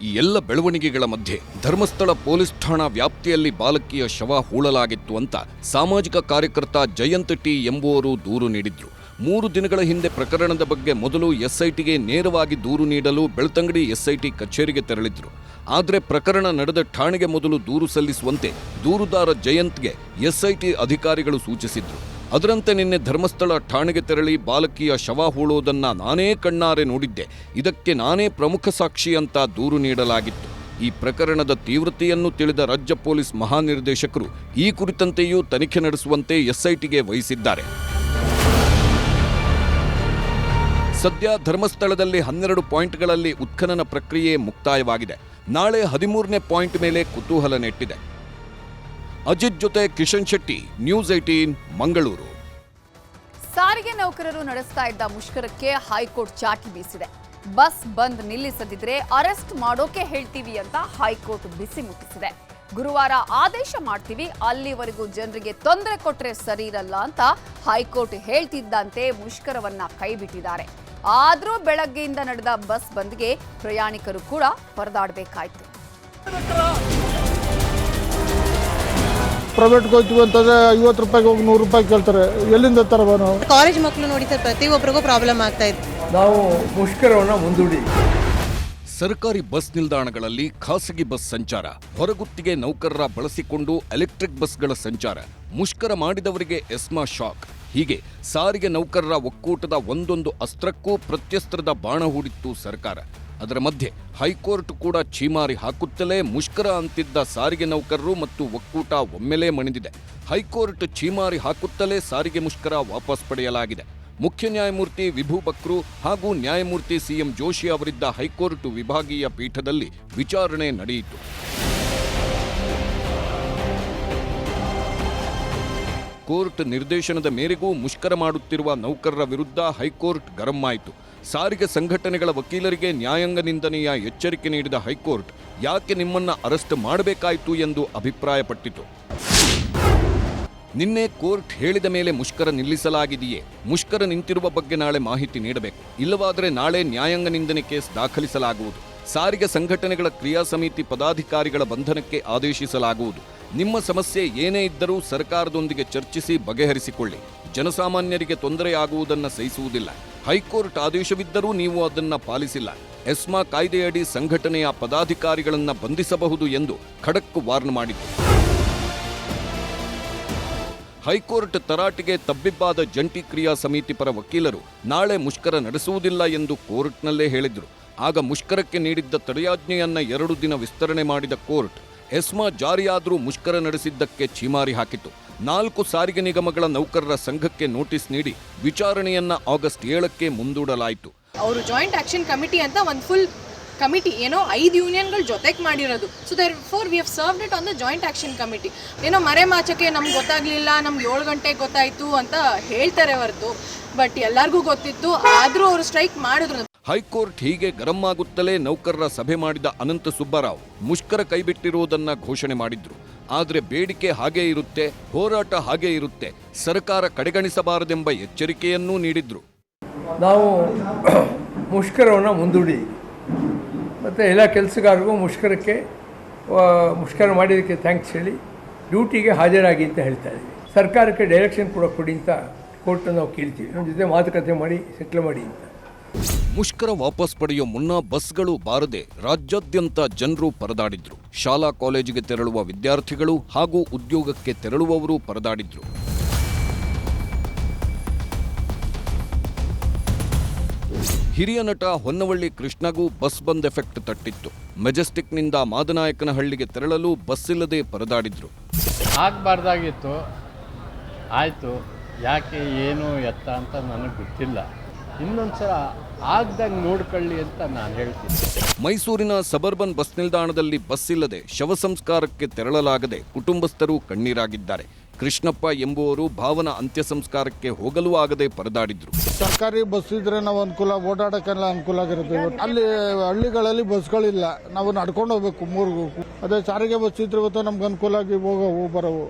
ಈ ಎಲ್ಲ ಬೆಳವಣಿಗೆಗಳ ಮಧ್ಯೆ ಧರ್ಮಸ್ಥಳ ಪೊಲೀಸ್ ಠಾಣಾ ವ್ಯಾಪ್ತಿಯಲ್ಲಿ ಬಾಲಕಿಯ ಶವ ಹೂಳಲಾಗಿತ್ತು ಅಂತ ಸಾಮಾಜಿಕ ಕಾರ್ಯಕರ್ತ ಜಯಂತ್ ಟಿ ಎಂಬುವರು ದೂರು ನೀಡಿದ್ರು. 3 ದಿನಗಳ ಹಿಂದೆ ಪ್ರಕರಣದ ಬಗ್ಗೆ ಮೊದಲು ಎಸ್ಐಟಿಗೆ ನೇರವಾಗಿ ದೂರು ನೀಡಲು ಬೆಳ್ತಂಗಡಿ ಎಸ್ಐಟಿ ಕಚೇರಿಗೆ ತೆರಳಿದ್ರು. ಆದರೆ ಪ್ರಕರಣ ನಡೆದ ಠಾಣೆಗೆ ಮೊದಲು ದೂರು ಸಲ್ಲಿಸುವಂತೆ ದೂರುದಾರ ಜಯಂತ್ಗೆ ಎಸ್ಐಟಿ ಅಧಿಕಾರಿಗಳು ಸೂಚಿಸಿದ್ರು. ಅದರಂತೆ ನಿನ್ನೆ ಧರ್ಮಸ್ಥಳ ಠಾಣೆಗೆ ತೆರಳಿ ಬಾಲಕಿಯ ಶವ ಹೂಳೋದನ್ನ ನಾನೇ ಕಣ್ಣಾರೆ ನೋಡಿದ್ದೆ, ಇದಕ್ಕೆ ನಾನೇ ಪ್ರಮುಖ ಸಾಕ್ಷಿ ಅಂತ ದೂರು ನೀಡಲಾಗಿತ್ತು. ಈ ಪ್ರಕರಣದ ತೀವ್ರತೆಯನ್ನು ತಿಳಿದ ರಾಜ್ಯ ಪೊಲೀಸ್ ಮಹಾನಿರ್ದೇಶಕರು ಈ ಕುರಿತಂತೆಯೂ ತನಿಖೆ ನಡೆಸುವಂತೆ ಎಸ್ಐಟಿಗೆ ವಹಿಸಿದ್ದಾರೆ. ಸದ್ಯ ಧರ್ಮಸ್ಥಳದಲ್ಲಿ 12 ಪಾಯಿಂಟ್ಗಳಲ್ಲಿ ಉತ್ಖನನ ಪ್ರಕ್ರಿಯೆ ಮುಕ್ತಾಯವಾಗಿದೆ. ನಾಳೆ 13ನೇ ಪಾಯಿಂಟ್ ಮೇಲೆ ಕುತೂಹಲ ನೆಟ್ಟಿದೆ. ಅಜಿತ್ ಜೊತೆ ಕಿಶನ್ ಶೆಟ್ಟಿ, ನ್ಯೂಸ್ 18 ಮಂಗಳೂರು. ಸಾರಿಗೆ ನೌಕರರು ನಡೆಸ್ತಾ ಇದ್ದ ಮುಷ್ಕರಕ್ಕೆ ಹೈಕೋರ್ಟ್ ಚಾಟಿ ಬೀಸಿದೆ. ಬಸ್ ಬಂದ್ ನಿಲ್ಲಿಸದಿದ್ರೆ ಅರೆಸ್ಟ್ ಮಾಡೋಕೆ ಹೇಳ್ತೀವಿ ಅಂತ ಹೈಕೋರ್ಟ್ ಬಿಸಿ ಮುಟ್ಟಿಸಿದೆ. ಗುರುವಾರ ಆದೇಶ ಮಾಡ್ತೀವಿ, ಅಲ್ಲಿವರೆಗೂ ಜನರಿಗೆ ತೊಂದರೆ ಕೊಟ್ರೆ ಸರಿ ಇರಲ್ಲ ಅಂತ ಹೈಕೋರ್ಟ್ ಹೇಳ್ತಿದ್ದಂತೆ ಮುಷ್ಕರವನ್ನ ಕೈಬಿಟ್ಟಿದ್ದಾರೆ. ಆದ್ರೂ ಬೆಳಗ್ಗೆಯಿಂದ ನಡೆದ ಬಸ್ ಬಂದ್ಗೆ ಪ್ರಯಾಣಿಕರು ಕೂಡ ಪರದಾಡಬೇಕಾಯ್ತು. ಪ್ರೈವೇಟ್ಗೆ ಹೋಗ್ತೀವಿ ಅಂತಂದ್ರೆ 50 ರೂಪಾಯಿಗೆ ಹೋಗಿ 100 ರೂಪಾಯಿ ಕೇಳ್ತಾರೆ. ಎಲ್ಲಿಂದ ತರಬ ನಾವು? ಕಾಲೇಜ್ ಮಕ್ಕಳು ನೋಡಿ ಸರ್, ಪ್ರತಿಯೊಬ್ಬರಿಗೂ ಪ್ರಾಬ್ಲಮ್ ಆಗ್ತಾ ಇದೆ. ನಾವು ಮುಷ್ಕರವನ್ನು ಮುಂದೂಡಿ ಸರ್ಕಾರಿ ಬಸ್ ನಿಲ್ದಾಣಗಳಲ್ಲಿ ಖಾಸಗಿ ಬಸ್ ಸಂಚಾರ, ಹೊರಗುತ್ತಿಗೆ ನೌಕರರ ಬಳಸಿಕೊಂಡು ಎಲೆಕ್ಟ್ರಿಕ್ ಬಸ್ಗಳ ಸಂಚಾರ, ಮುಷ್ಕರ ಮಾಡಿದವರಿಗೆ ಎಸ್ಮಾ ಶಾಕ್. ಹೀಗೆ ಸಾರಿಗೆ ನೌಕರರ ಒಕ್ಕೂಟದ ಒಂದೊಂದು ಅಸ್ತ್ರಕ್ಕೂ ಪ್ರತ್ಯಸ್ತ್ರದ ಬಾಣ ಹೂಡಿತ್ತು ಸರ್ಕಾರ. ಅದರ ಮಧ್ಯೆ ಹೈಕೋರ್ಟ್ ಕೂಡ ಛೀಮಾರಿ ಹಾಕುತ್ತಲೇ ಮುಷ್ಕರ ಅಂತಿದ್ದ ಸಾರಿಗೆ ನೌಕರರು ಮತ್ತು ಒಕ್ಕೂಟ ಒಮ್ಮೆಲೇ ಮಣಿದಿದೆ. ಹೈಕೋರ್ಟ್ ಛೀಮಾರಿ ಹಾಕುತ್ತಲೇ ಸಾರಿಗೆ ಮುಷ್ಕರ ವಾಪಸ್ ಪಡೆಯಲಾಗಿದೆ. ಮುಖ್ಯ ನ್ಯಾಯಮೂರ್ತಿ ವಿಭು ಬಕ್ರು ಹಾಗೂ ನ್ಯಾಯಮೂರ್ತಿ ಸಿಎಂ ಜೋಶಿ ಅವರಿದ್ದ ಹೈಕೋರ್ಟ್ ವಿಭಾಗೀಯ ಪೀಠದಲ್ಲಿ ವಿಚಾರಣೆ ನಡೆಯಿತು. ಕೋರ್ಟ್ ನಿರ್ದೇಶನದ ಮೇರೆಗೂ ಮುಷ್ಕರ ಮಾಡುತ್ತಿರುವ ನೌಕರರ ವಿರುದ್ಧ ಹೈಕೋರ್ಟ್ ಗರಂ ಆಯಿತು. ಸಾರಿಗೆ ಸಂಘಟನೆಗಳ ವಕೀಲರಿಗೆ ನ್ಯಾಯಾಂಗ ನಿಂದನೆಯ ಎಚ್ಚರಿಕೆ ನೀಡಿದ ಹೈಕೋರ್ಟ್ ಯಾಕೆ ನಿಮ್ಮನ್ನ ಅರೆಸ್ಟ್ ಮಾಡಬೇಕಾಯಿತು ಎಂದು ಅಭಿಪ್ರಾಯಪಟ್ಟಿತು. ನಿನ್ನೆ ಕೋರ್ಟ್ ಹೇಳಿದ ಮೇಲೆ ಮುಷ್ಕರ ನಿಲ್ಲಿಸಲಾಗಿದೆಯೇ? ಮುಷ್ಕರ ನಿಂತಿರುವ ಬಗ್ಗೆ ನಾಳೆ ಮಾಹಿತಿ ನೀಡಬೇಕು. ಇಲ್ಲವಾದರೆ ನಾಳೆ ನ್ಯಾಯಾಂಗ ನಿಂದನೆ ಕೇಸ್ ದಾಖಲಿಸಲಾಗುವುದು. ಸಾರಿಗೆ ಸಂಘಟನೆಗಳ ಕ್ರಿಯಾ ಸಮಿತಿ ಪದಾಧಿಕಾರಿಗಳ ಬಂಧನಕ್ಕೆ ಆದೇಶಿಸಲಾಗುವುದು. ನಿಮ್ಮ ಸಮಸ್ಯೆ ಏನೇ ಇದ್ದರೂ ಸರ್ಕಾರದೊಂದಿಗೆ ಚರ್ಚಿಸಿ ಬಗೆಹರಿಸಿಕೊಳ್ಳಿ. ಜನಸಾಮಾನ್ಯರಿಗೆ ತೊಂದರೆಯಾಗುವುದನ್ನು ಸಹಿಸುವುದಿಲ್ಲ. ಹೈಕೋರ್ಟ್ ಆದೇಶವಿದ್ದರೂ ನೀವು ಅದನ್ನು ಪಾಲಿಸಿಲ್ಲ. ಎಸ್ಮಾ ಕಾಯ್ದೆಯಡಿ ಸಂಘಟನೆಯ ಪದಾಧಿಕಾರಿಗಳನ್ನು ಬಂಧಿಸಬಹುದು ಎಂದು ಖಡಕ್ ವಾರ್ನ್ ಮಾಡಿತು. ಹೈಕೋರ್ಟ್ ತರಾಟೆಗೆ ತಬ್ಬಿಬ್ಬಾದ ಜಂಟಿ ಕ್ರಿಯಾ ಸಮಿತಿ ಪರ ವಕೀಲರು ನಾಳೆ ಮುಷ್ಕರ ನಡೆಸುವುದಿಲ್ಲ ಎಂದು ಕೋರ್ಟ್ನಲ್ಲೇ ಹೇಳಿದ್ರು. ಆಗ ಮುಷ್ಕರಕ್ಕೆ ನೀಡಿದ್ದ ತಡೆಯಾಜ್ಞೆಯನ್ನ 2 ದಿನ ವಿಸ್ತರಣೆ ಮಾಡಿದ ಕೋರ್ಟ್ ಎಸ್ಮಾ ಜಾರಿಯಾದರೂ ಮುಷ್ಕರ ನಡೆಸಿದ್ದಕ್ಕೆ ಛೀಮಾರಿ ಹಾಕಿತು. 4 ಸಾರಿಗೆ ನಿಗಮಗಳ ನೌಕರರ ಸಂಘಕ್ಕೆ ನೋಟಿಸ್ ನೀಡಿ ವಿಚಾರಣೆಯನ್ನ ಆಗಸ್ಟ್ 7ಕ್ಕೆ ಮುಂದೂಡಲಾಯಿತು. ಅವರು ಜಾಯಿಂಟ್ ಆಕ್ಷನ್ ಕಮಿಟಿ ಅಂತ ಒಂದು ಫುಲ್ ಕಮಿಟಿ ಏನೋ 5 ಯೂನಿಯನ್ಗಳು ಜೊತೆಗೆ ಮಾಡಿರೋದು. So therefore we have served it on the joint action committee. ಏನೋ ಮರೆಮಾಚಕ್ಕೆ ನಮ್ಗೆ ಗೊತ್ತಾಗಲಿಲ್ಲ, ನಮ್ಗೆ 7 ಗಂಟೆಗೆ ಗೊತ್ತಾಯಿತು ಅಂತ ಹೇಳ್ತಾರೆ ಹೊರತು, ಬಟ್ ಎಲ್ಲರಿಗೂ ಗೊತ್ತಿತ್ತು. ಆದರೂ ಅವರು ಸ್ಟ್ರೈಕ್ ಮಾಡಿದ್ರು. ಹೈಕೋರ್ಟ್ ಹೀಗೆ ಗರಂ ಆಗುತ್ತಲೇ ನೌಕರರ ಸಭೆ ಮಾಡಿದ ಅನಂತ ಸುಬ್ಬರಾವ್ ಮುಷ್ಕರ ಕೈಬಿಟ್ಟಿರುವುದನ್ನ ಘೋಷಣೆ ಮಾಡಿದ್ರು. ಆದರೆ ಬೇಡಿಕೆ ಹಾಗೇ ಇರುತ್ತೆ, ಹೋರಾಟ ಹಾಗೇ ಇರುತ್ತೆ, ಸರ್ಕಾರ ಕಡೆಗಣಿಸಬಾರದೆಂಬ ಎಚ್ಚರಿಕೆಯನ್ನೂ ನೀಡಿದ್ರು. ನಾವು ಮುಷ್ಕರವನ್ನು ಮುಂದೂಡಿ ಮತ್ತು ಎಲ್ಲ ಕೆಲಸಗಾರರಿಗೂ ಮುಷ್ಕರ ಮಾಡಿದ್ದಕ್ಕೆ ಥ್ಯಾಂಕ್ಸ್ ಹೇಳಿ ಡ್ಯೂಟಿಗೆ ಹಾಜರಾಗಿ ಅಂತ ಹೇಳ್ತಾ ಇದ್ದೀವಿ. ಸರ್ಕಾರಕ್ಕೆ ಡೈರೆಕ್ಷನ್ ಕೂಡ ಕೊಡಿ ಅಂತ ಕೋರ್ಟನ್ನು ನಾವು ಕೇಳ್ತೀವಿ. ನಮ್ಮ ಜೊತೆ ಮಾತುಕತೆ ಮಾಡಿ ಸೆಟ್ಲ್ ಮಾಡಿ ಅಂತ. ಮುಷ್ಕರ ವಾಪಸ್ ಪಡೆಯೋ ಮುನ್ನ ಬಸ್ಗಳು ಬಾರದೆ ರಾಜ್ಯಾದ್ಯಂತ ಜನರು ಪರದಾಡಿದ್ರು. ಶಾಲಾ ಕಾಲೇಜಿಗೆ ತೆರಳುವ ವಿದ್ಯಾರ್ಥಿಗಳು ಹಾಗೂ ಉದ್ಯೋಗಕ್ಕೆ ತೆರಳುವವರು ಪರದಾಡಿದ್ರು. ಹಿರಿಯ ನಟ ಹೊನ್ನವಳ್ಳಿ ಕೃಷ್ಣಗೂ ಬಸ್ ಬಂದ್ ಎಫೆಕ್ಟ್ ತಟ್ಟಿತ್ತು. ಮೆಜೆಸ್ಟಿಕ್ನಿಂದ ಮಾದನಾಯಕನಹಳ್ಳಿಗೆ ತೆರಳಲು ಬಸ್ ಇಲ್ಲದೆ ಪರದಾಡಿದ್ರು. ಆಗಬಾರ್ದಾಗಿತ್ತು, ಆಯಿತು, ಯಾಕೆ ಏನು ಎತ್ತ ಅಂತ ನನಗೆ ಗೊತ್ತಿಲ್ಲ. ಇನ್ನೊಂದ್ಸಲ ಆಗ್ದಂಗೆ ನೋಡ್ಕೊಳ್ಳಿ ಅಂತ ನಾನು ಹೇಳ್ತೀನಿ. ಮೈಸೂರಿನ ಸಬರ್ಬನ್ ಬಸ್ ನಿಲ್ದಾಣದಲ್ಲಿ ಬಸ್ ಇಲ್ಲದೆ ಶವ ಸಂಸ್ಕಾರಕ್ಕೆ ತೆರಳಲಾಗದೆ ಕುಟುಂಬಸ್ಥರು ಕಣ್ಣೀರಾಗಿದ್ದಾರೆ. ಕೃಷ್ಣಪ್ಪ ಎಂಬುವರು ಭಾವನ ಅಂತ್ಯ ಸಂಸ್ಕಾರಕ್ಕೆ ಹೋಗಲು ಆಗದೆ ಪರದಾಡಿದ್ರು. ಸರ್ಕಾರಿ ಬಸ್ ಇದ್ರೆ ನಾವು ಅನುಕೂಲ, ಓಡಾಡಕ್ಕೆಲ್ಲ ಅನುಕೂಲ ಆಗಿರುತ್ತೆ. ಅಲ್ಲಿ ಹಳ್ಳಿಗಳಲ್ಲಿ ಬಸ್ಗಳಿಲ್ಲ, ನಾವು ನಡ್ಕೊಂಡು ಹೋಗ್ಬೇಕು 3 ಅದೇ ಸಾರಿಗೆ ಬಸ್ ಇದ್ರೆ ಇವತ್ತು ನಮ್ಗೆ ಅನುಕೂಲ ಆಗಿ ಹೋಗವು ಬರೋವು.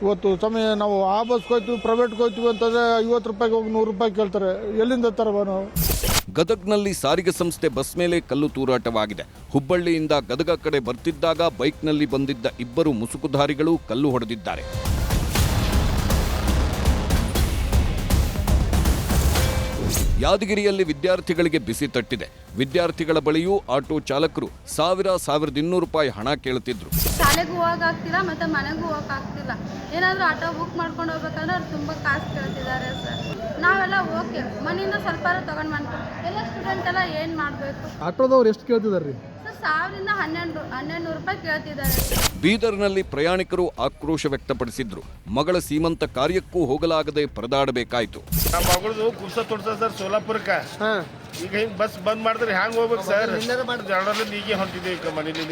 ಇವತ್ತು ಸಮಯ ನಾವು ಆ ಬಸ್ಗೆ ಹೋಗ್ತೀವಿ, ಪ್ರೈವೇಟ್ಗೆ ಹೋಗ್ತೀವಿ ಅಂತಂದ್ರೆ 50 ರೂಪಾಯಿಗೆ ಹೋಗಿ 100 ರೂಪಾಯಿ ಕೇಳ್ತಾರೆ. ಎಲ್ಲಿಂದ ತರವ ನಾವು? ಗದಗ್ನಲ್ಲಿ ಸಾರಿಗೆ ಸಂಸ್ಥೆ ಬಸ್ ಮೇಲೆ ಕಲ್ಲು ತೂರಾಟವಾಗಿದೆ. ಹುಬ್ಬಳ್ಳಿಯಿಂದ ಗದಗ ಕಡೆ ಬರ್ತಿದ್ದಾಗ ಬೈಕ್ನಲ್ಲಿ ಬಂದಿದ್ದ 2 ಮುಸುಕುಧಾರಿಗಳು ಕಲ್ಲು ಹೊಡೆದಿದ್ದಾರೆ. ಯಾದಗಿರಿಯಲ್ಲಿ ವಿದ್ಯಾರ್ಥಿಗಳಿಗೆ ಬಿಸಿ ತಟ್ಟಿದೆ. ವಿದ್ಯಾರ್ಥಿಗಳ ಬಳಿಯೂ ಆಟೋ ಚಾಲಕರು 1,200 ರೂಪಾಯಿ ಹಣ ಕೇಳುತ್ತಿದ್ರು. ಶಾಲೆಗೂ ಹೋಗಾಗ್ತಿಲ್ಲ ಮತ್ತೆ ಮನೆಗೂ ಹೋಗಕ್ಕಾಗ್ತಿಲ್ಲ. ಏನಾದರೂ ಆಟೋ ಬುಕ್ ಮಾಡ್ಕೊಂಡು ಹೋಗ್ಬೇಕಂದ್ರೆ ಅವ್ರು ತುಂಬ ಕಾಸು ಕೇಳ್ತಿದ್ದಾರೆ ಸರ್. ನಾವೆಲ್ಲ ಓಕೆ, ಮನೆಯಿಂದ ಸ್ವಲ್ಪ ತಗೊಂಡು ಮಾಡ್ತೀವಿ. ಎಲ್ಲ ಸ್ಟೂಡೆಂಟ್ ಎಲ್ಲ ಏನು ಮಾಡಬೇಕು? ಆಟೋದವ್ರು ಎಷ್ಟು ಕೇಳ್ತಿದಾರ್ರಿ? ಸರ್ 1,000-1,200 ರೂಪಾಯಿ ಕೇಳ್ತಿದ್ದಾರೆ. ಬೀದರ್ನಲ್ಲಿ ಪ್ರಯಾಣಿಕರು ಆಕ್ರೋಶ ವ್ಯಕ್ತಪಡಿಸಿದ್ರು. ಮಗಳ ಸೀಮಂತ ಕಾರ್ಯಕ್ಕೂ ಹೋಗಲಾಗದೆ ಪರದಾಡಬೇಕಾಯಿತು. ನಮ್ಮ ಮಗಳದು ಕುರ್ಸ ತೋರ್ಸ ಸರ್ ಸೋಲಾಪುರಕ್ಕೆ. ಈಗ ಹಿಂಗ್ ಬಸ್ ಬಂದ್ ಮಾಡಿದ್ರೆ ಹ್ಯಾಂಗ್ ಹೋಗ್ಬೇಕು ಸರ್? ಜನರಲ್ಲಿ ಹೀಗೆ ಹೊಂಟಿದೆ ಈಗ ಮನೇಲಿ.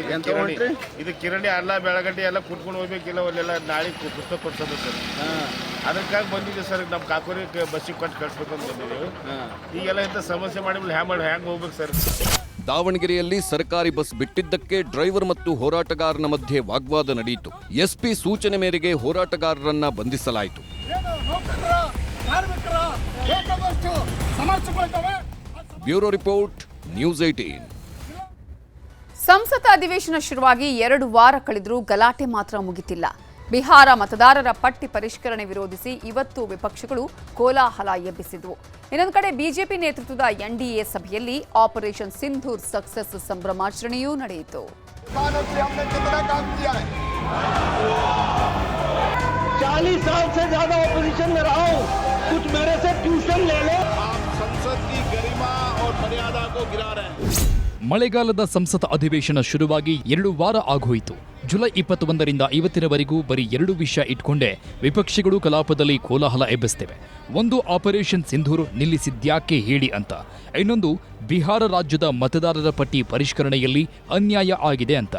ಇದು ಕಿರಣಿ ಅಲ್ಲ ಬೆಳಗಡ್ಡಿ ಎಲ್ಲ ಕುಟ್ಕೊಂಡು ಹೋಗ್ಬೇಕಿಲ್ಲ. ಅಲ್ಲೆಲ್ಲ ನಾಳೆ ಪುಸ್ತಕ ಕೊಡ್ಸೋದು ಸರ್. ಅದಕ್ಕಾಗಿ ಬಂದಿದೆ ಸರ್. ನಮ್ಮ ಕಾಕೋರಿಗೆ ಬಸ್ಸಿಗೆ ಕೊಟ್ಟು ಕಳ್ಸ್ಬೇಕು ಅಂತ ಬಂದಿದ್ದೀವಿ. ಈಗೆಲ್ಲ ಇಂಥ ಸಮಸ್ಯೆ ಮಾಡಿಬಿಟ್ಟು ಹ್ಯಾಂಗ್ ಹೋಗ್ಬೇಕು ಸರ್? ದಾವಣಗೆರೆಯಲ್ಲಿ ಸರ್ಕಾರಿ ಬಸ್ ಬಿಟ್ಟಿದ್ದಕ್ಕೆ ಡ್ರೈವರ್ ಮತ್ತು ಹೋರಾಟಗಾರನ ಮಧ್ಯೆ ವಾಗ್ವಾದ ನಡೆಯಿತು. ಎಸ್ಪಿ ಸೂಚನೆ ಮೇರೆಗೆ ಹೋರಾಟಗಾರರನ್ನ ಬಂಧಿಸಲಾಯಿತು. Bureau report, news 18. ಸಂಸತ್ ಅಧಿವೇಶನ ಶುರುವಾಗಿ 2 ವಾರ ಕಳೆದರೂ ಗಲಾಟೆ ಮಾತ್ರ ಮುಗಿತಿಲ್ಲ. ಬಿಹಾರ ಮತದಾರರ ಪಟ್ಟಿ ಪರಿಷ್ಕರಣೆ ವಿರೋಧಿಸಿ ಇವತ್ತು ವಿಪಕ್ಷಗಳು ಕೋಲಾಹಲ ಎಬ್ಬಿಸಿದವು. ಇನ್ನೊಂದು ಕಡೆ ಬಿಜೆಪಿ ನೇತೃತ್ವದ ಎನ್ಡಿಎ ಸಭೆಯಲ್ಲಿ ಆಪರೇಷನ್ ಸಿಂಧೂರ್ ಸಕ್ಸಸ್ ಸಂಭ್ರಮಾಚರಣೆಯೂ ನಡೆಯಿತು. 40 साल से ज्यादा ऑपोजिशन में रहा हूं, कुछ मेरे से ट्यूशन ले लो. आप संसद की गरिमा और मर्यादा को गिरा रहे हैं. ಮಳೆಗಾಲದ ಸಂಸತ್ ಅಧಿವೇಶನ ಶುರುವಾಗಿ 2 ವಾರ ಆಗೋಯಿತು. ಜುಲೈ 21ರಿಂದ ಇವತ್ತಿನವರೆಗೂ ಬರೀ 2 ವಿಷಯ ಇಟ್ಕೊಂಡೇ ವಿಪಕ್ಷಗಳು ಕಲಾಪದಲ್ಲಿ ಕೋಲಾಹಲ ಎಬ್ಬಿಸುತ್ತಿವೆ. ಒಂದು ಆಪರೇಷನ್ ಸಿಂಧೂರ್ ನಿಲ್ಲಿಸಿದ್ಯಾಕೆ ಹೇಳಿ ಅಂತ, ಇನ್ನೊಂದು ಬಿಹಾರ ರಾಜ್ಯದ ಮತದಾರರ ಪಟ್ಟಿ ಪರಿಷ್ಕರಣೆಯಲ್ಲಿ ಅನ್ಯಾಯ ಆಗಿದೆ ಅಂತ.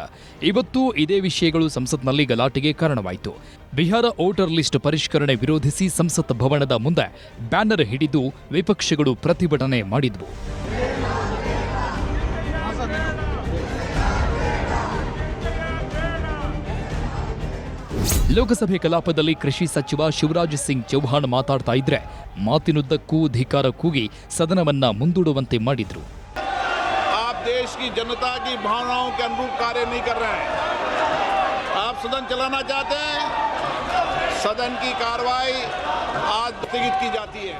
ಇವತ್ತು ಇದೇ ವಿಷಯಗಳು ಸಂಸತ್ನಲ್ಲಿ ಗಲಾಟೆಗೆ ಕಾರಣವಾಯಿತು. ಬಿಹಾರ ವೋಟರ್ ಲಿಸ್ಟ್ ಪರಿಷ್ಕರಣೆ ವಿರೋಧಿಸಿ ಸಂಸತ್ ಭವನದ ಮುಂದೆ ಬ್ಯಾನರ್ ಹಿಡಿದು ವಿಪಕ್ಷಗಳು ಪ್ರತಿಭಟನೆ ಮಾಡಿದ್ವು. ಲೋಕಸಭೆ ಕಲಾಪದಲ್ಲಿ ಕೃಷಿ ಸಚಿವ ಶಿವರಾಜ್ ಸಿಂಗ್ ಚೌಹಾಣ್ ಮಾತಾಡ್ತಾ ಇದ್ರೆ ಮಾತಿನುದ್ದಕ್ಕೂ ಧಿಕಾರ ಕೂಗಿ ಸದನವನ್ನ ಮುಂದೂಡುವಂತೆ ಮಾಡಿದ್ರು. आप देश की जनता की भावनाओं के अनुरूप कार्य नहीं कर रहे हैं. आप सदन चलाना चाहते हैं, सदन की कार्रवाई आज स्थगित की जाती है.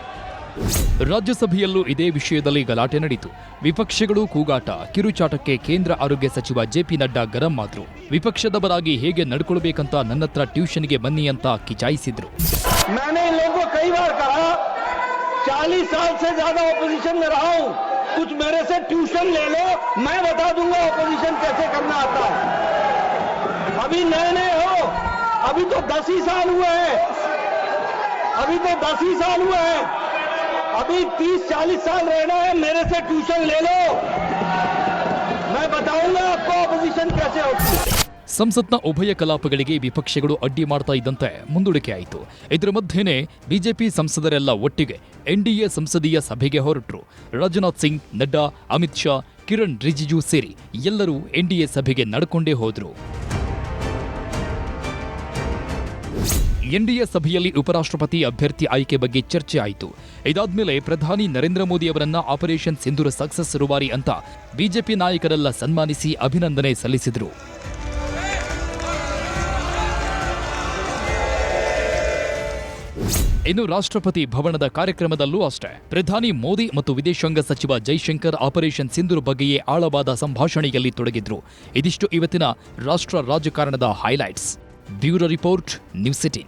ರಾಜ್ಯಸಭೆಯಲ್ಲೂ ಇದೇ ವಿಷಯದಲ್ಲಿ ಗಲಾಟೆ ನಡೆಯಿತು. ವಿಪಕ್ಷಗಳು ಕೂಗಾಟ, ಕಿರುಚಾಟಕ್ಕೆ ಕೇಂದ್ರ ಆರೋಗ್ಯ ಸಚಿವ ಜೆಪಿ ನಡ್ಡಾ ಗರಂ ಆದ್ರು. ವಿಪಕ್ಷದವರಾಗಿ ಹೇಗೆ ನಡ್ಕೊಳ್ಬೇಕಂತ ನನ್ನತ್ರ ಟ್ಯೂಷನ್ಗೆ ಬನ್ನಿ ಅಂತ ಕಿಚಾಯಿಸಿದ್ರು. मैंने इन लोगों को कई बार कहा, 40 साल से ज्यादा ऑपोजिशन में रहा हूं, कुछ मेरे से ट्यूशन ले लो, मैं बता दूंगा ऑपोजिशन कैसे करना आता है. अभी नए नए हो, अभी तो 10 ही साल हुए हैं, अभी 30-40 साल रहना है, मेरे से ट्यूशन ले लो, मैं बताऊंगा आपको ऑपोजिशन कैसे होती है. ಸಂಸತ್ನ ಉಭಯ ಕಲಾಪಗಳಿಗೆ ವಿಪಕ್ಷಗಳು ಅಡ್ಡಿ ಮಾಡ್ತಾ ಇದ್ದಂತೆ ಮುಂದೂಡಿಕೆ ಆಯಿತು. ಇದರ ಮಧ್ಯೆನೇ ಬಿಜೆಪಿ ಸಂಸದರೆಲ್ಲ ಒಟ್ಟಿಗೆ ಎನ್ಡಿಎ ಸಂಸದೀಯ ಸಭೆಗೆ ಹೊರಟರು. ರಾಜನಾಥ್ ಸಿಂಗ್, ನಡ್ಡಾ, ಅಮಿತ್ ಶಾ, ಕಿರಣ್ ರಿಜಿಜು ಸೇರಿ ಎಲ್ಲರೂ ಎನ್ಡಿಎ ಸಭೆಗೆ ನಡ್ಕೊಂಡೇ ಹೋದ್ರು. ಎನ್ಡಿಎ ಸಭೆಯಲ್ಲಿ ಉಪರಾಷ್ಟ್ರಪತಿ ಅಭ್ಯರ್ಥಿ ಆಯ್ಕೆ ಬಗ್ಗೆ ಚರ್ಚೆ ಆಯಿತು. ಇದಾದ್ಮೇಲೆ ಪ್ರಧಾನಿ ನರೇಂದ್ರ ಮೋದಿ ಅವರನ್ನ ಆಪರೇಷನ್ ಸಿಂಧೂರ್ ಸಕ್ಸಸ್ ರೂವಾರಿ ಅಂತ ಬಿಜೆಪಿ ನಾಯಕರೆಲ್ಲ ಸನ್ಮಾನಿಸಿ ಅಭಿನಂದನೆ ಸಲ್ಲಿಸಿದರು. ಇನ್ನು ರಾಷ್ಟ್ರಪತಿ ಭವನದ ಕಾರ್ಯಕ್ರಮದಲ್ಲೂ ಅಷ್ಟೇ ಪ್ರಧಾನಿ ಮೋದಿ ಮತ್ತು ವಿದೇಶಾಂಗ ಸಚಿವ ಜೈಶಂಕರ್ ಆಪರೇಷನ್ ಸಿಂಧೂರ್ ಬಗ್ಗೆಯೇ ಆಳವಾದ ಸಂಭಾಷಣೆಯಲ್ಲಿ ತೊಡಗಿದ್ರು. ಇದಿಷ್ಟು ಇವತ್ತಿನ ರಾಷ್ಟ್ರ ರಾಜಕಾರಣದ ಹೈಲೈಟ್ಸ್. Bureau report, news 18.